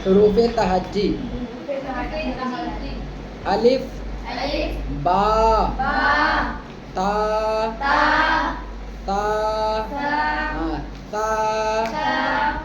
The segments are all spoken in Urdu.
حروف تهجي ألف با تا تا تا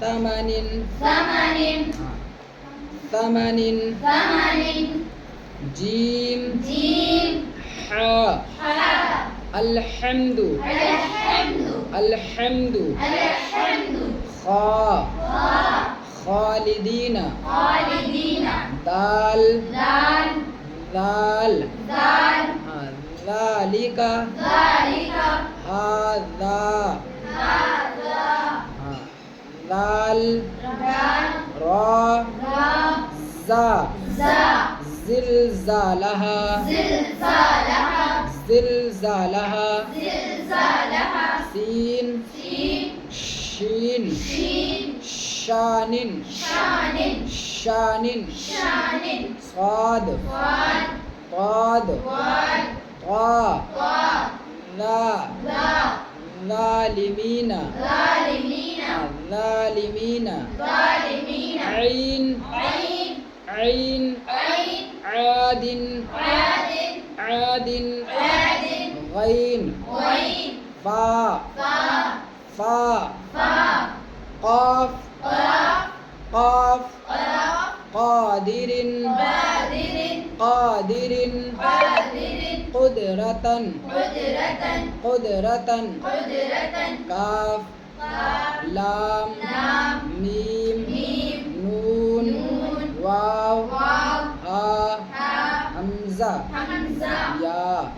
ثمن ثمن جيم ح الحمد الحمد خا خالدين دال ذال ذلك هذا ذال را زا زلزالها زلزالها سين شين شان صاد طاد طا ذا ظالمين عين عاد غين فا قاف قادر قدرة كاف لام ميم نون واو ها همزة يا